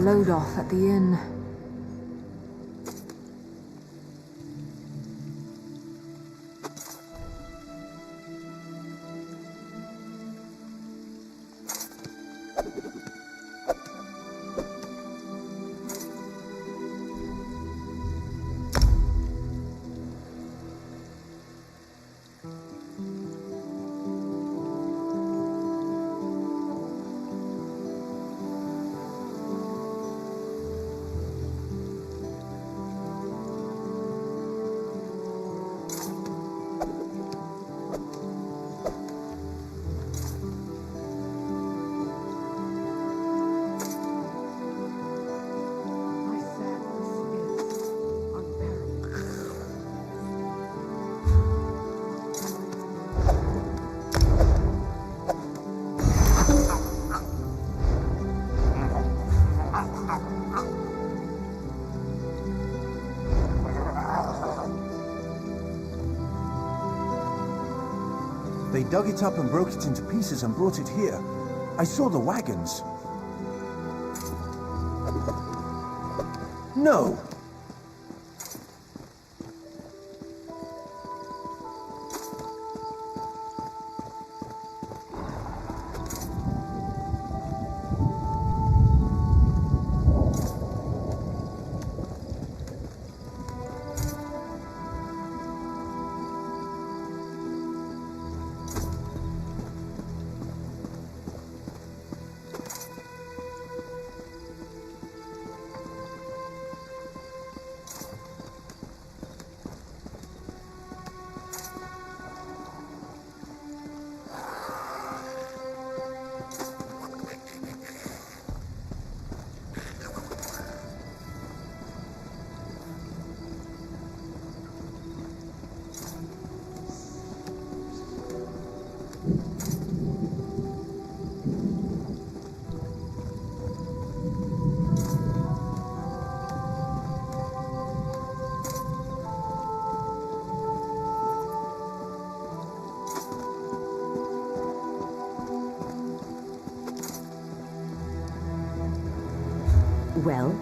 load off at the inn. They dug it up and broke it into pieces and brought it here. I saw the wagons. No! Well?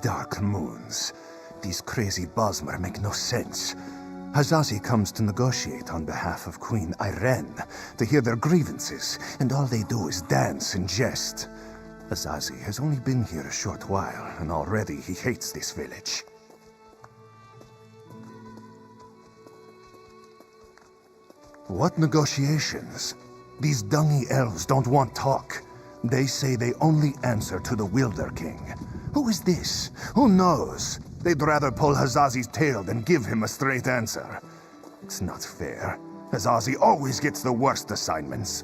Dark moons. These crazy Bosmer make no sense. Hazazi comes to negotiate on behalf of Queen Irene to hear their grievances, and all they do is dance and jest. Hazazi has only been here a short while, and already he hates this village. What negotiations? These dungy elves don't want talk. They say they only answer to the Wilderking. Who is this? Who knows? They'd rather pull Hazazi's tail than give him a straight answer. It's not fair. Hazazi always gets the worst assignments.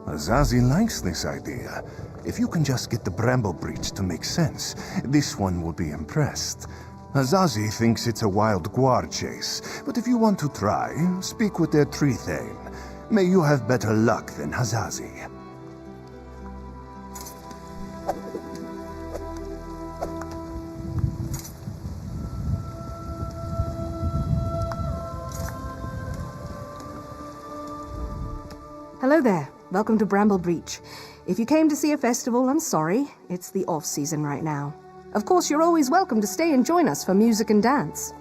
Hazazi likes this idea. If you can just get the Bramble Breach to make sense, this one will be impressed. Hazazi thinks it's a wild guar chase, but if you want to try, speak with their tree thane. May you have better luck than Hazazi. Hello there. Welcome to Bramble Breach. If you came to see a festival, I'm sorry. It's the off-season right now. Of course, you're always welcome to stay and join us for music and dance.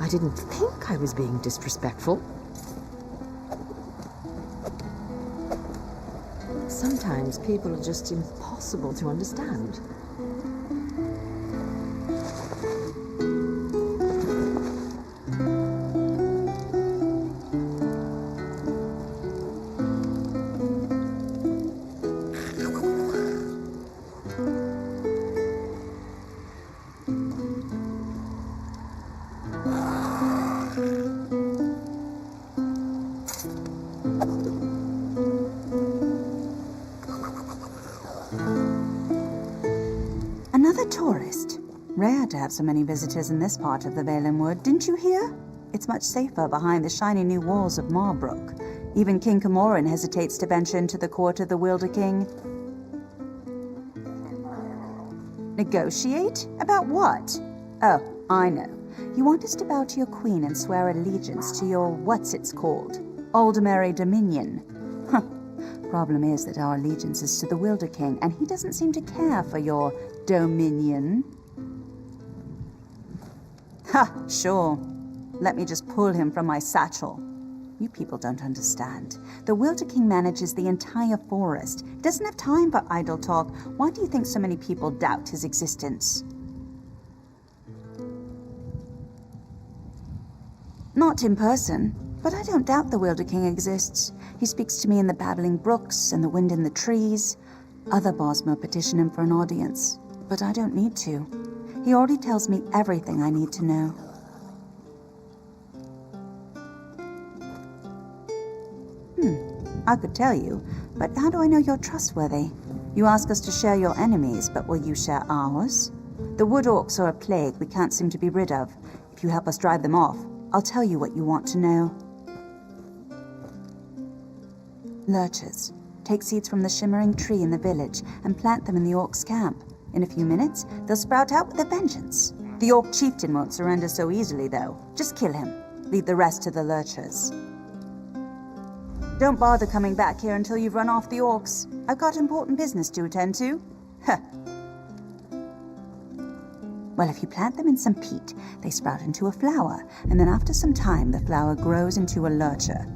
I didn't think I was being disrespectful. Sometimes people are just impossible to understand. Another tourist. Rare to have so many visitors in this part of the Valen Wood, didn't you hear? It's much safer behind the shiny new walls of Marbrook. Even King Camoran hesitates to venture into the court of the Wilderking. Negotiate? About what? Oh, I know. You want us to bow to your queen and swear allegiance to your what's-it's-called? Aldemary Dominion. Huh. Problem is that our allegiance is to the Wilderking, and he doesn't seem to care for your dominion. Ha, sure. Let me just pull him from my satchel. You people don't understand. The Wilderking manages the entire forest. Doesn't have time for idle talk. Why do you think so many people doubt his existence? Not in person, but I don't doubt the Wilderking exists. He speaks to me in the babbling brooks and the wind in the trees. Other Bosmer petition him for an audience, but I don't need to. He already tells me everything I need to know. I could tell you, but how do I know you're trustworthy? You ask us to share your enemies, but will you share ours? The wood orcs are a plague we can't seem to be rid of. If you help us drive them off, I'll tell you what you want to know. Lurchers. Take seeds from the shimmering tree in the village and plant them in the orcs' camp. In a few minutes, they'll sprout out with a vengeance. The orc chieftain won't surrender so easily, though. Just kill him. Leave the rest to the lurchers. Don't bother coming back here until you've run off the orcs. I've got important business to attend to. Huh. Well, if you plant them in some peat, they sprout into a flower, and then after some time, the flower grows into a lurcher.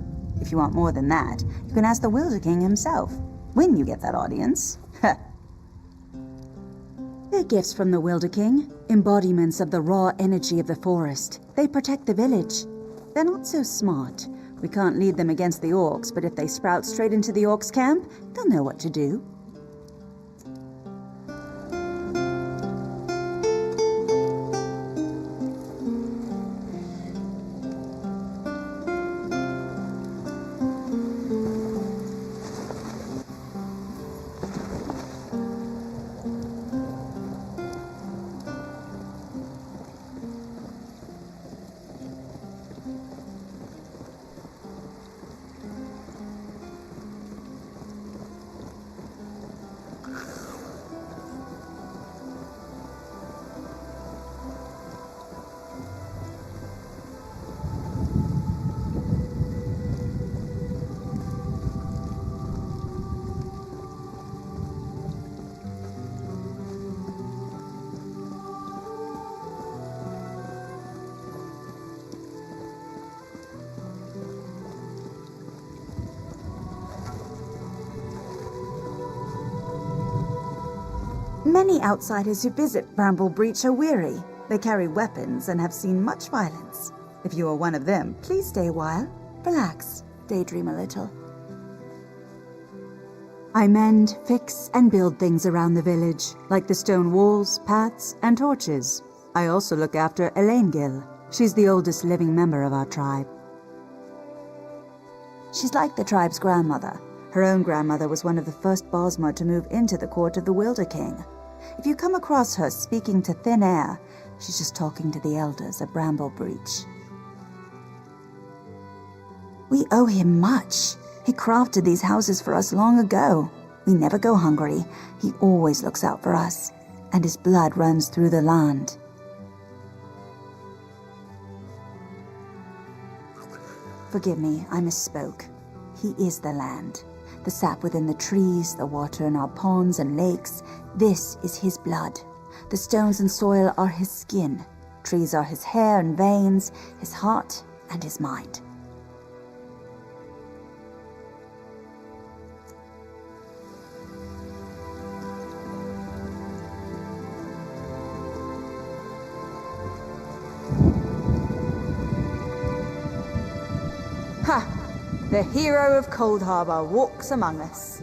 If you want more than that, you can ask the Wilderking himself, when you get that audience. Huh. They're gifts from the Wilderking, embodiments of the raw energy of the forest. They protect the village. They're not so smart. We can't lead them against the orcs, but if they sprout straight into the orcs' camp, they'll know what to do. Many outsiders who visit Bramble Breach are weary. They carry weapons and have seen much violence. If you are one of them, please stay a while. Relax, daydream a little. I mend, fix, and build things around the village, like the stone walls, paths, and torches. I also look after Elengil. She's the oldest living member of our tribe. She's like the tribe's grandmother. Her own grandmother was one of the first Bosmer to move into the court of the Wilderking. If you come across her speaking to thin air, she's just talking to the elders at Bramble Breach. We owe him much. He crafted these houses for us long ago. We never go hungry. He always looks out for us, and his blood runs through the land. Forgive me, I misspoke. He is the land. The sap within the trees, the water in our ponds and lakes, this is his blood. The stones and soil are his skin. Trees are his hair and veins, his heart and his mind. Ha! The hero of Cold Harbor walks among us.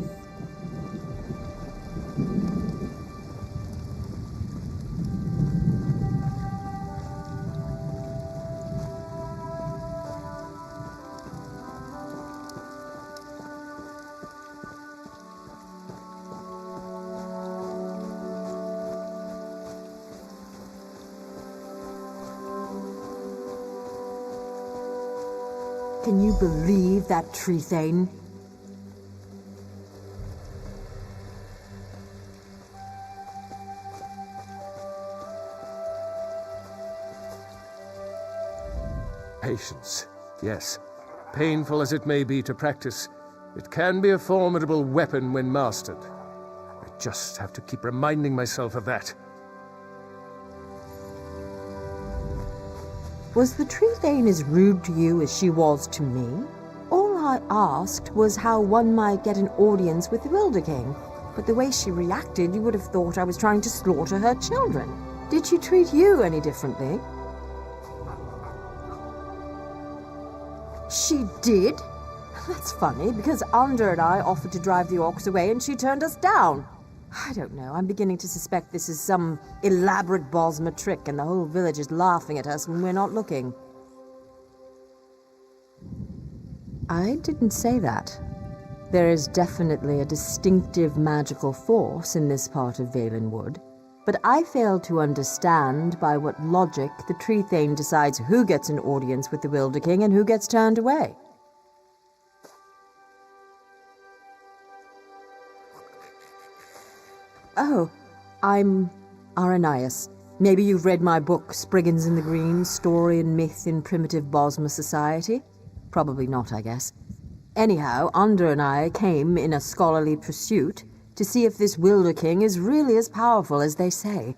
Can you believe that tree thing? Patience, yes. Painful as it may be to practice, it can be a formidable weapon when mastered. I just have to keep reminding myself of that. Was the tree thane as rude to you as she was to me? All I asked was how one might get an audience with the Wilderking, but the way she reacted, you would have thought I was trying to slaughter her children. Did she treat you any differently? She did? That's funny, because Under and I offered to drive the orcs away and she turned us down. I don't know, I'm beginning to suspect this is some elaborate Bosmer trick and the whole village is laughing at us when we're not looking. I didn't say that. There is definitely a distinctive magical force in this part of Valenwood, but I fail to understand by what logic the tree thane decides who gets an audience with the Wilderking and who gets turned away. Oh, I'm Aranias. Maybe you've read my book, Spriggans in the Green, Story and Myth in Primitive Bosmer Society? Probably not, I guess. Anyhow, Under and I came in a scholarly pursuit to see if this Wilderking is really as powerful as they say.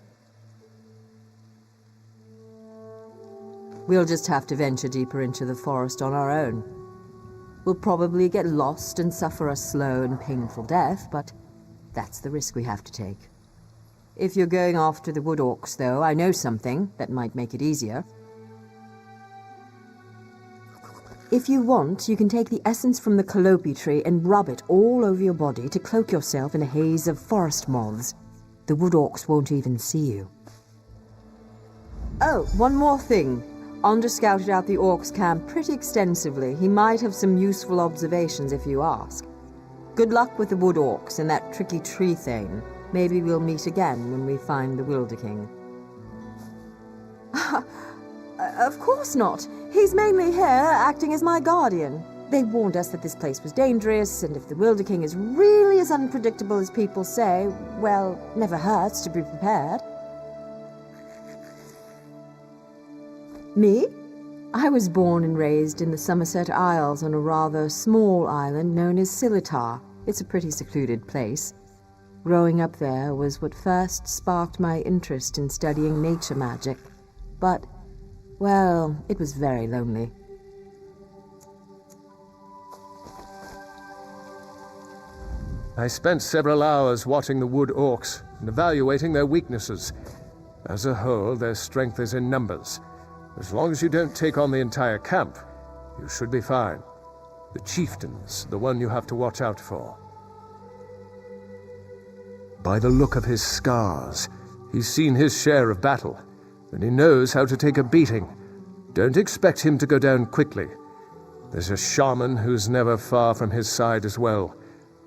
We'll just have to venture deeper into the forest on our own. We'll probably get lost and suffer a slow and painful death, but that's the risk we have to take. If you're going after the wood orcs, though, I know something that might make it easier. If you want, you can take the essence from the calliope tree and rub it all over your body to cloak yourself in a haze of forest moths. The wood orcs won't even see you. Oh, one more thing. Under scouted out the orcs' camp pretty extensively. He might have some useful observations if you ask. Good luck with the wood orcs and that tricky tree thing. Maybe we'll meet again when we find the Wilderking. Of course not. He's mainly here, acting as my guardian. They warned us that this place was dangerous, and if the Wilderking is really as unpredictable as people say, well, never hurts to be prepared. Me? I was born and raised in the Somerset Isles on a rather small island known as Silitar. It's a pretty secluded place. Growing up there was what first sparked my interest in studying nature magic. But, well, it was very lonely. I spent several hours watching the wood orcs. and evaluating their weaknesses. As a whole, their strength is in numbers. As long as you don't take on the entire camp, you should be fine. The chieftain's the one you have to watch out for. By the look of his scars, he's seen his share of battle, and he knows how to take a beating. Don't expect him to go down quickly. There's a shaman who's never far from his side as well.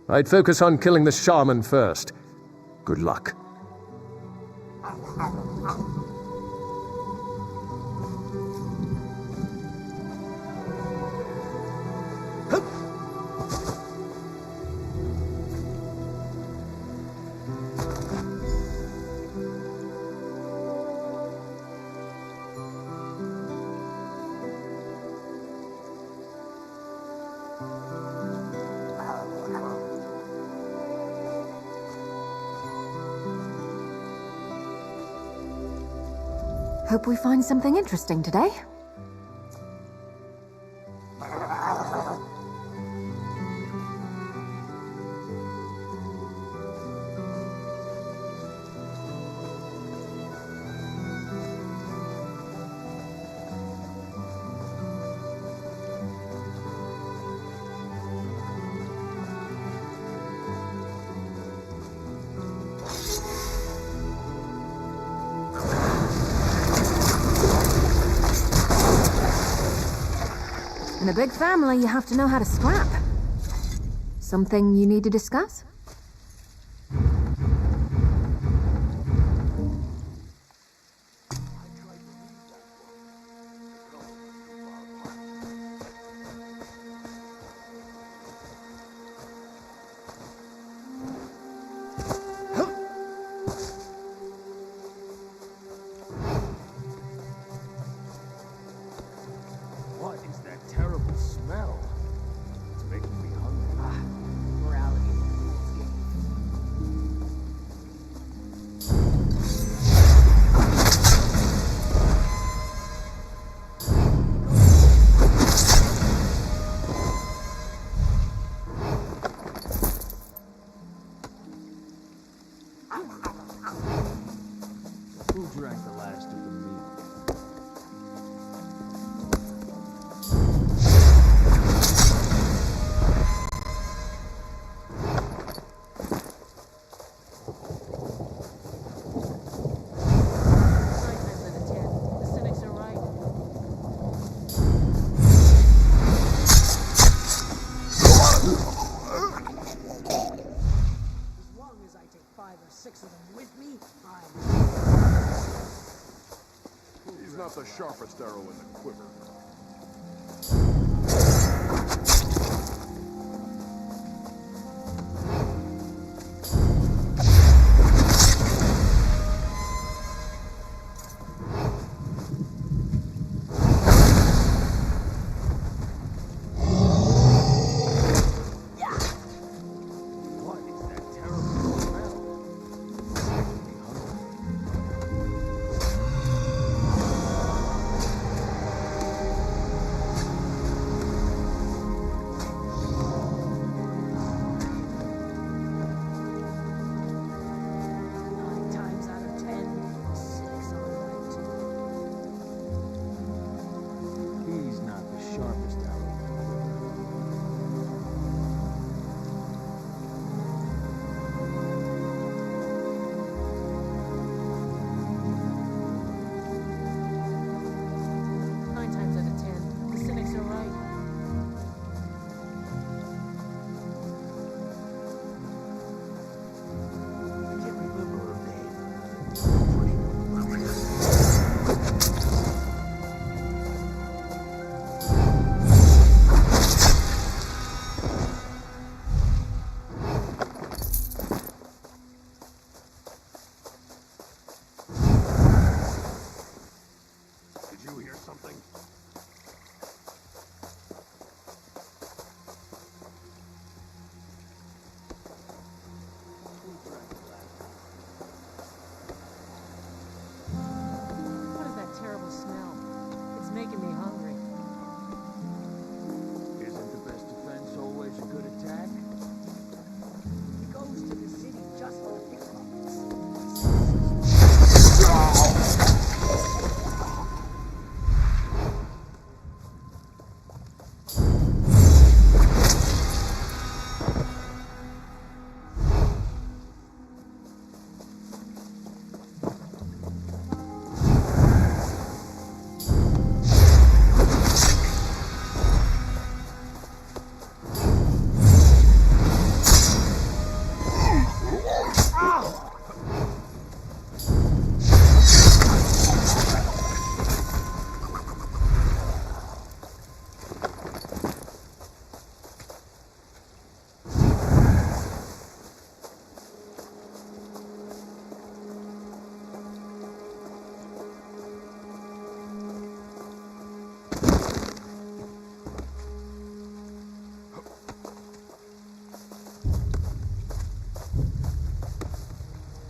I'd focus on killing the shaman first. Good luck. Hope we find something interesting today. In a big family, you have to know how to scrap. Something you need to discuss? Who drank the last of the meat? He's not the sharpest arrow in the quiver.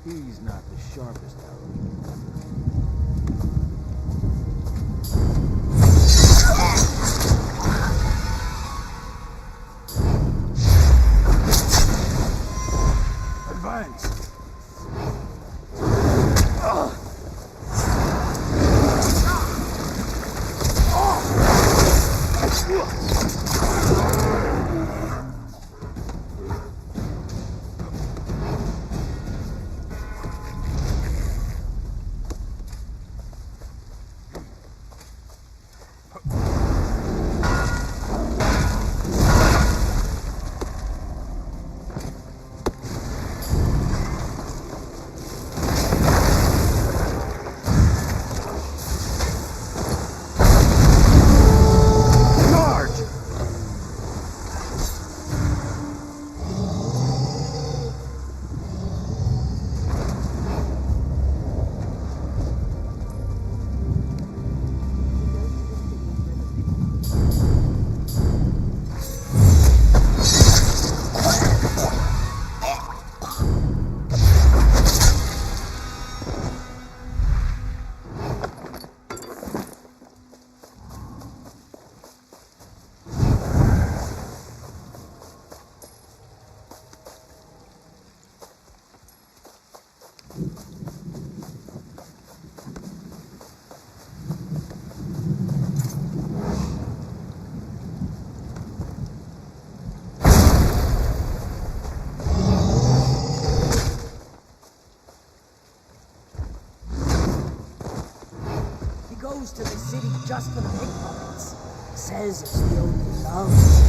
He's not the sharpest arrow. Advance! Goes to the city just for the pickpockets. Says it's the only love.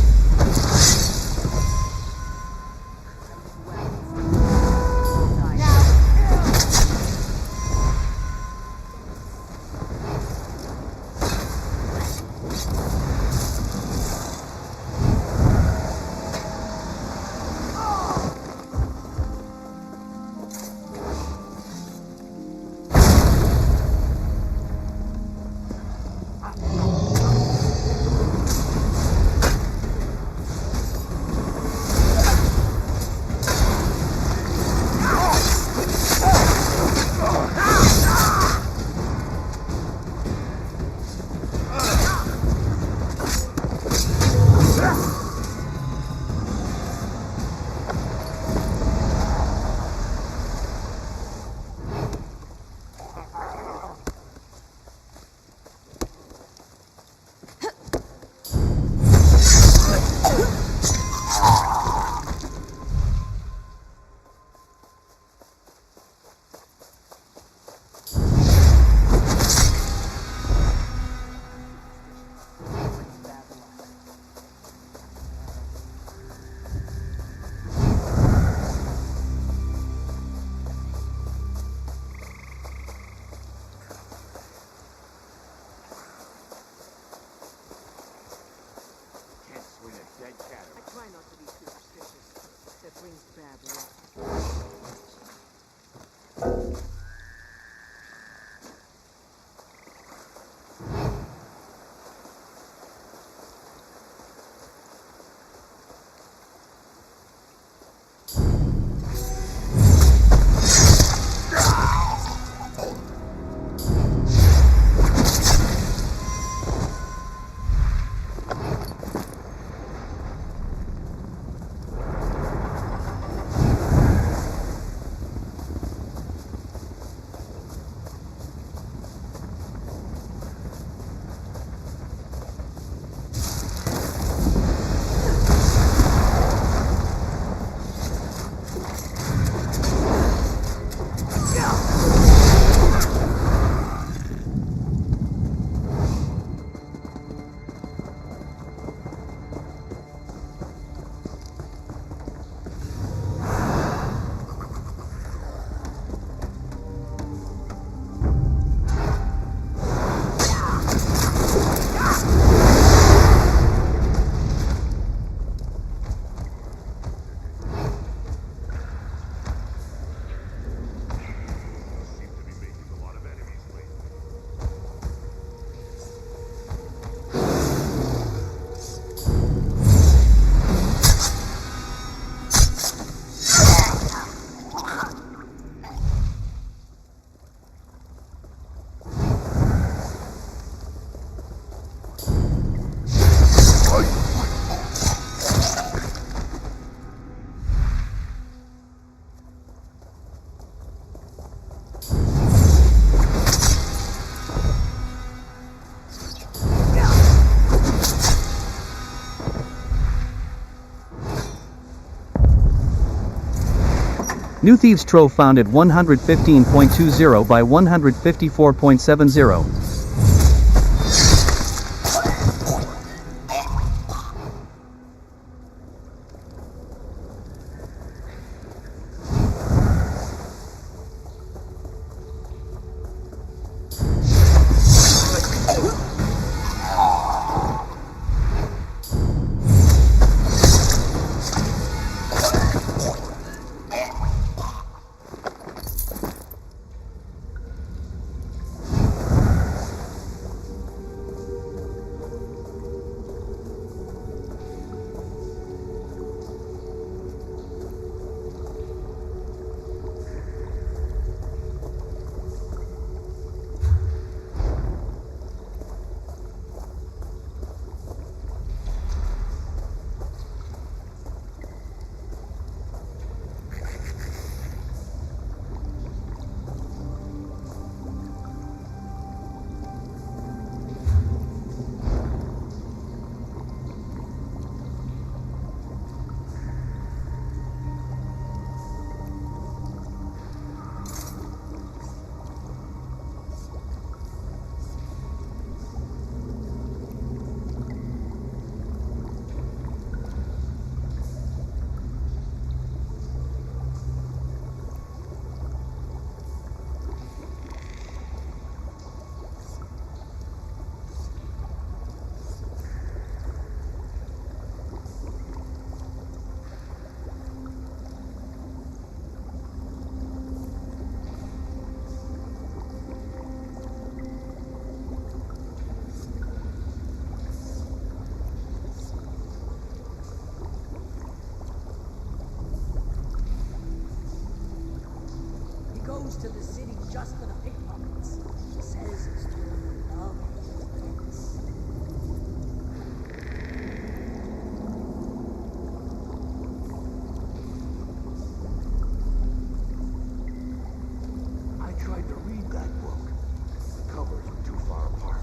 New Thieves Trove found at 115.20 by 154.70. Goes to the city just for the pickpockets. Says it's doing love. I tried to read that book. The covers were too far apart.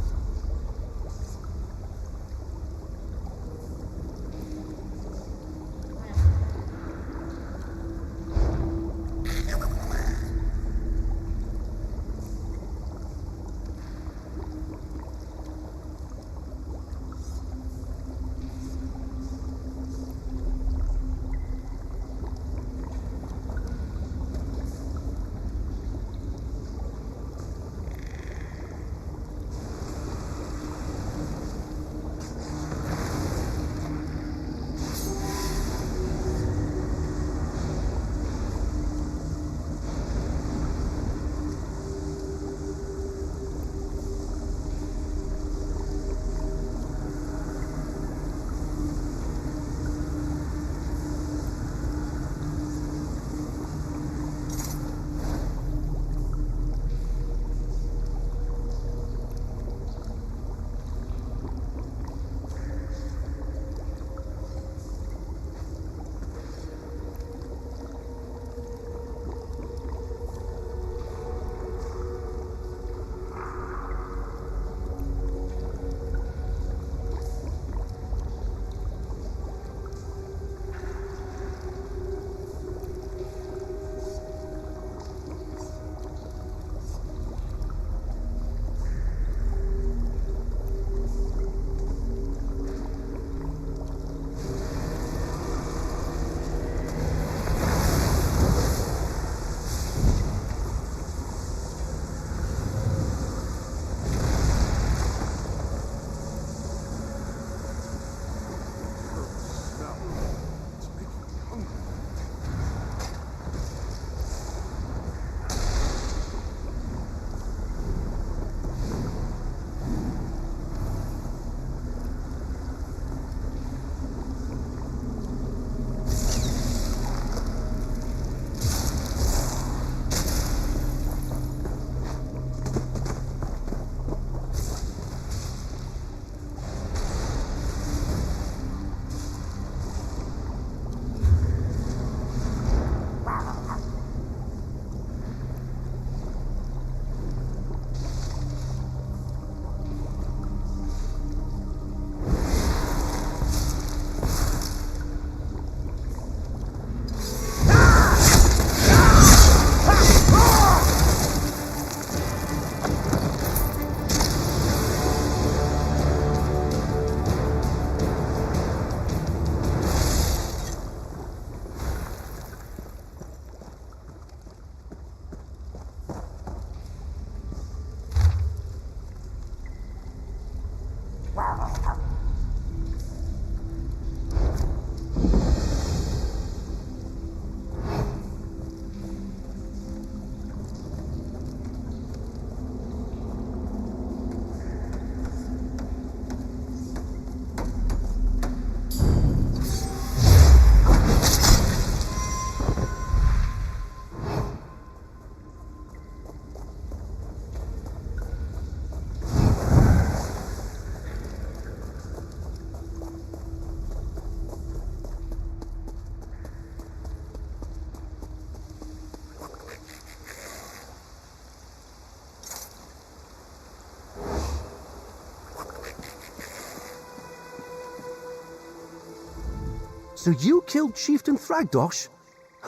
So you killed Chieftain Thragdosh?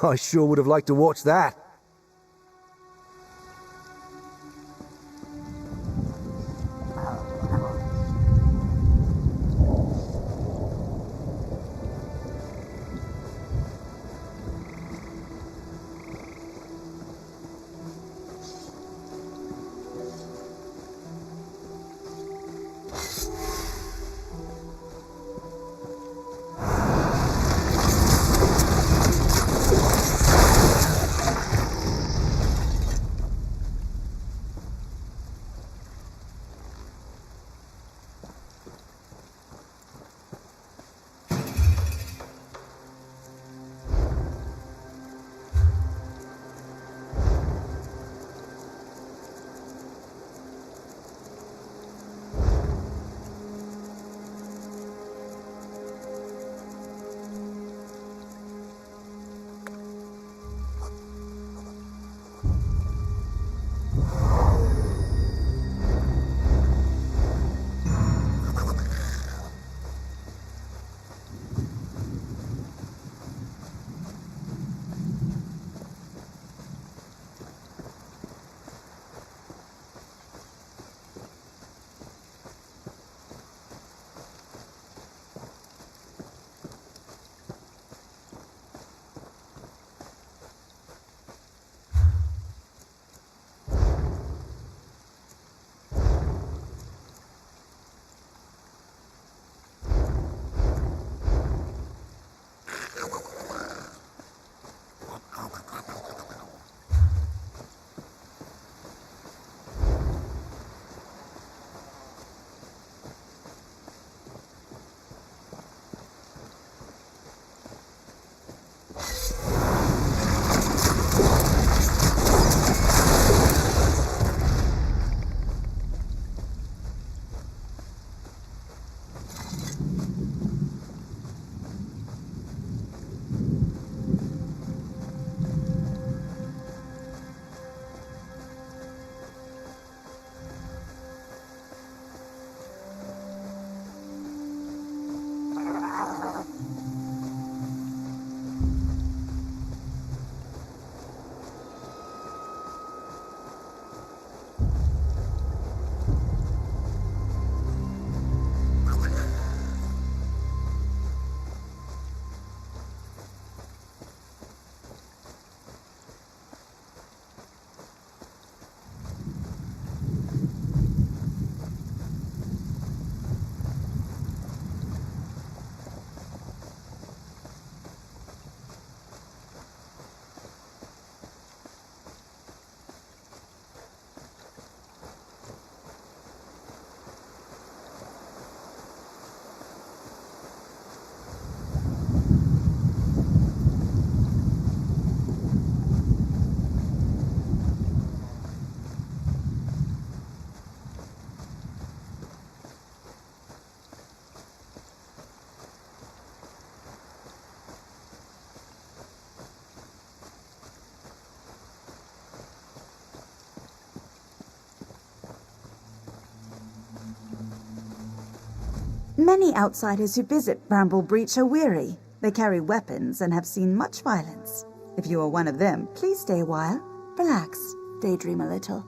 I sure would have liked to watch that. Many outsiders who visit Bramble Breach are weary. They carry weapons and have seen much violence. If you are one of them, please stay a while. Relax, daydream a little.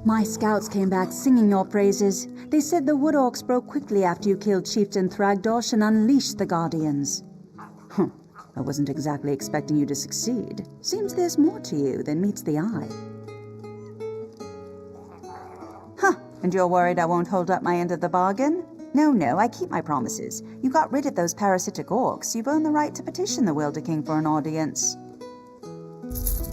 My scouts came back singing your praises. They said the Wood Orcs broke quickly after you killed Chieftain Thragdosh and unleashed the Guardians. I wasn't exactly expecting you to succeed. Seems there's more to you than meets the eye. And you're worried I won't hold up my end of the bargain? No, I keep my promises. You got rid of those parasitic orcs. You've earned the right to petition the Wilderking for an audience.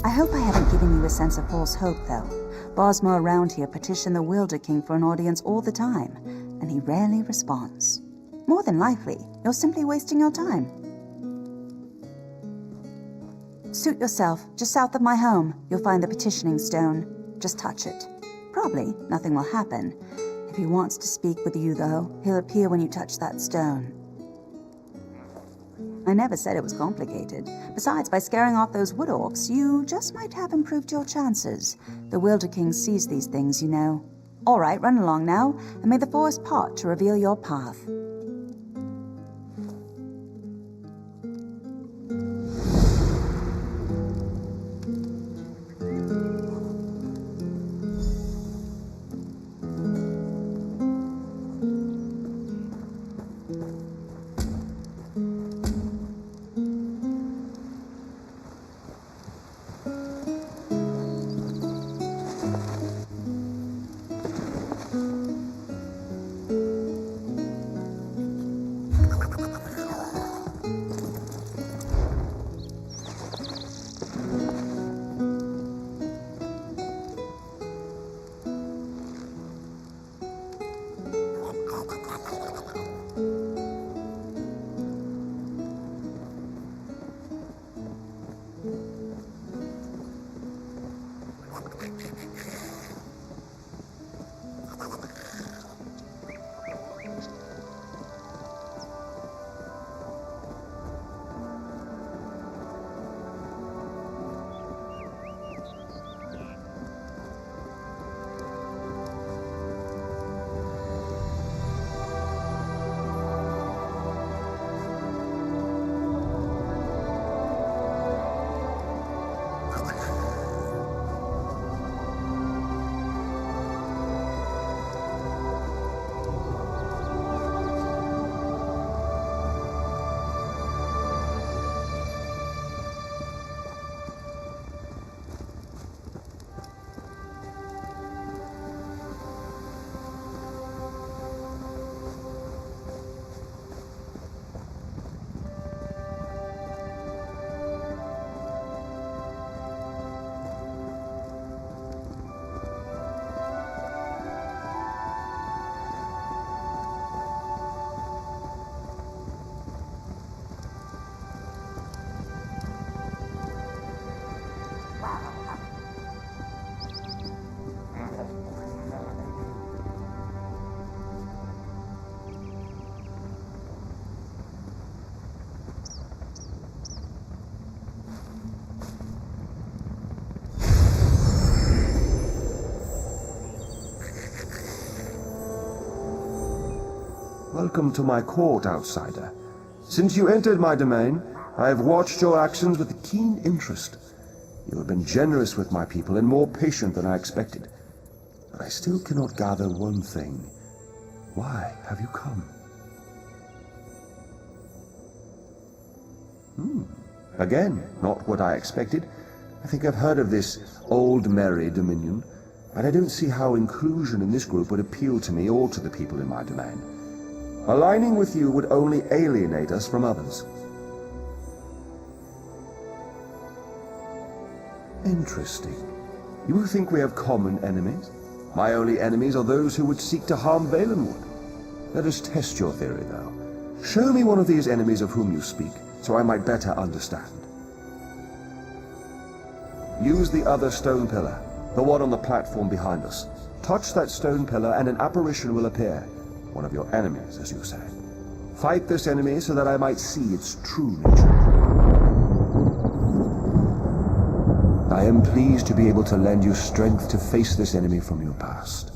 I hope I haven't given you a sense of false hope, though. Bosma around here petition the Wilderking for an audience all the time, and he rarely responds. More than likely, you're simply wasting your time. Suit yourself. Just south of my home, you'll find the petitioning stone. Just touch it. Probably nothing will happen. If he wants to speak with you, though, he'll appear when you touch that stone. I never said it was complicated. Besides, by scaring off those wood orcs, you just might have improved your chances. The Wilderking sees these things, you know. All right, run along now, and may the forest part to reveal your path. Welcome to my court, outsider. Since you entered my domain, I have watched your actions with keen interest. You have been generous with my people and more patient than I expected. But I still cannot gather one thing. Why have you come? Again, not what I expected. I think I've heard of this old merry dominion, but I don't see how inclusion in this group would appeal to me or to the people in my domain. Aligning with you would only alienate us from others. Interesting. You think we have common enemies? My only enemies are those who would seek to harm Valenwood. Let us test your theory, though. Show me one of these enemies of whom you speak, so I might better understand. Use the other stone pillar, the one on the platform behind us. Touch that stone pillar and an apparition will appear. One of your enemies, as you say. Fight this enemy so that I might see its true nature. I am pleased to be able to lend you strength to face this enemy from your past.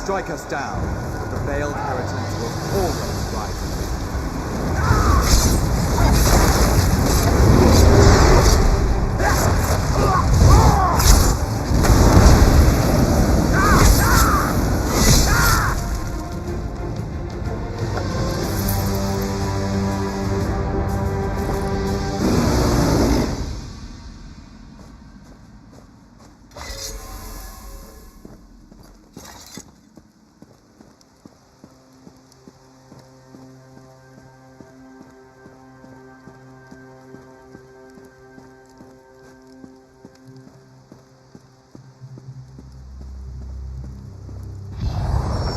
strike us down, the veiled inheritance will always rise again.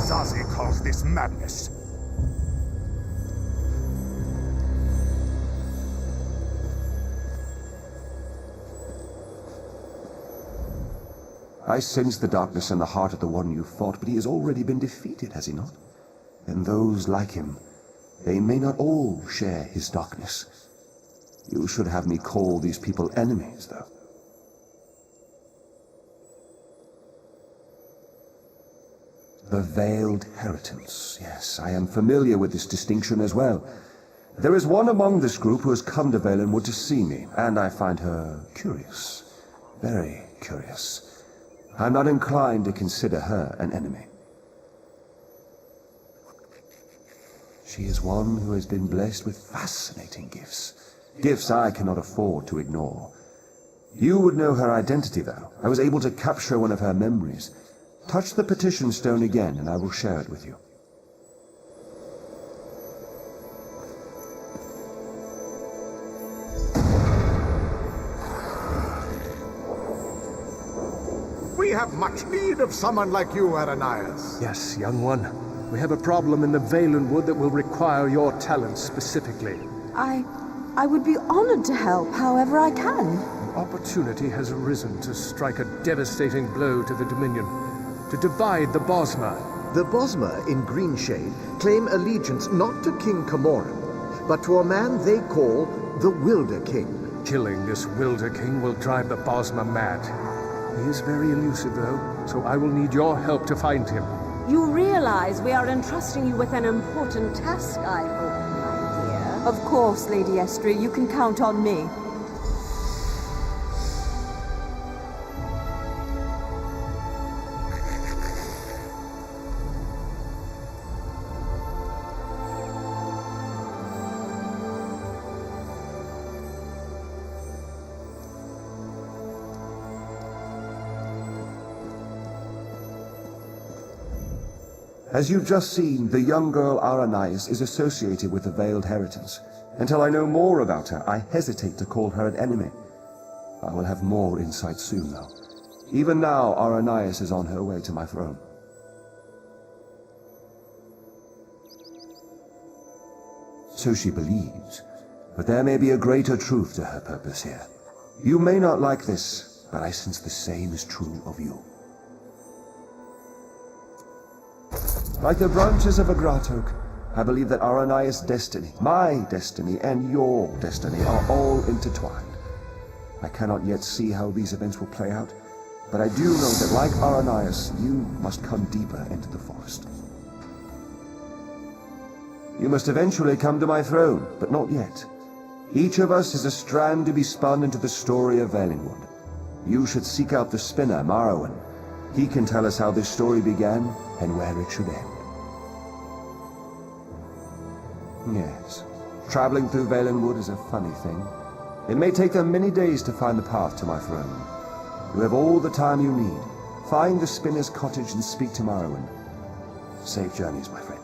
Zazi calls this madness. I sense the darkness in the heart of the one you fought, but he has already been defeated, has he not? And those like him, they may not all share his darkness. You should have me call these people enemies, though. The Veiled Inheritance. Yes, I am familiar with this distinction as well. There is one among this group who has come to Valenwood to see me, and I find her curious. Very curious. I'm not inclined to consider her an enemy. She is one who has been blessed with fascinating gifts. Gifts I cannot afford to ignore. You would know her identity, though. I was able to capture one of her memories. Touch the petition stone again, and I will share it with you. We have much need of someone like you, Ananias. Yes, young one. We have a problem in the Valenwood that will require your talents specifically. I would be honored to help however I can. An opportunity has arisen to strike a devastating blow to the Dominion, to divide the Bosma. The Bosma in Greenshade claim allegiance not to King Camoran, but to a man they call the Wilderking. Killing this Wilderking will drive the Bosma mad. He is very elusive, though, so I will need your help to find him. You realize we are entrusting you with an important task, I hope, my dear. Of course, Lady Estrie, you can count on me. As you've just seen, the young girl Aranias is associated with the Veiled Inheritance. Until I know more about her, I hesitate to call her an enemy. I will have more insight soon, though. Even now, Aranias is on her way to my throne. So she believes, but there may be a greater truth to her purpose here. You may not like this, but I sense the same is true of you. Like the branches of a grat oak, I believe that Aranias' destiny, my destiny, and your destiny are all intertwined. I cannot yet see how these events will play out, but I do know that like Aranias, you must come deeper into the forest. You must eventually come to my throne, but not yet. Each of us is a strand to be spun into the story of Valenwood. You should seek out the spinner, Marrowan. He can tell us how this story began and where it should end. Yes, traveling through Valenwood is a funny thing. It may take them many days to find the path to my throne. You have all the time you need. Find the spinner's cottage and speak to Marrowan. Safe journeys, my friend.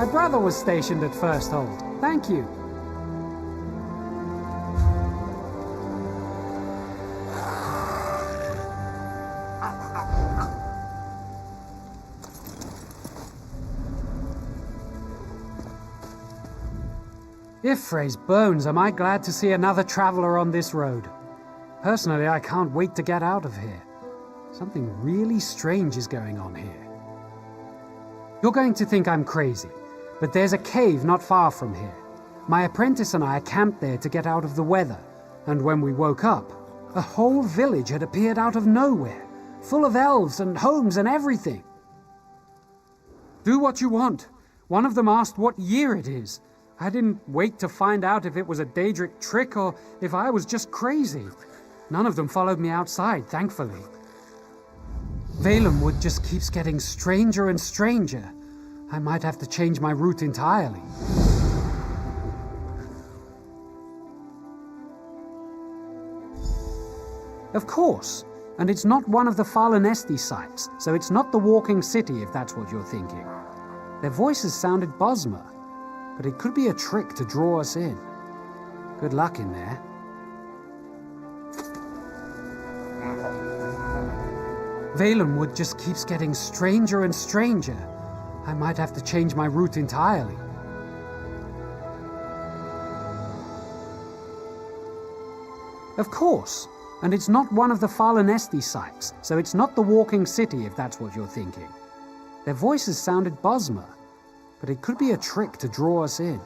My brother was stationed at First Hold. Thank you. Ifre's bones, am I glad to see another traveler on this road. Personally, I can't wait to get out of here. Something really strange is going on here. You're going to think I'm crazy, but there's a cave not far from here. My apprentice and I camped there to get out of the weather, and when we woke up, a whole village had appeared out of nowhere, full of elves and homes and everything. Do what you want. One of them asked what year it is. I didn't wait to find out if it was a Daedric trick or if I was just crazy. None of them followed me outside, thankfully. Valenwood just keeps getting stranger and stranger. I might have to change my route entirely. Of course, and it's not one of the Fallen sites, so it's not the Walking City if that's what you're thinking. Their voices sounded Bosmer, but it could be a trick to draw us in. Good luck in there. Valenwood just keeps getting stranger and stranger. I might have to change my route entirely. Of course, and it's not one of the Fallen sites, so it's not the Walking City if that's what you're thinking. Their voices sounded Bosmer, but it could be a trick to draw us in.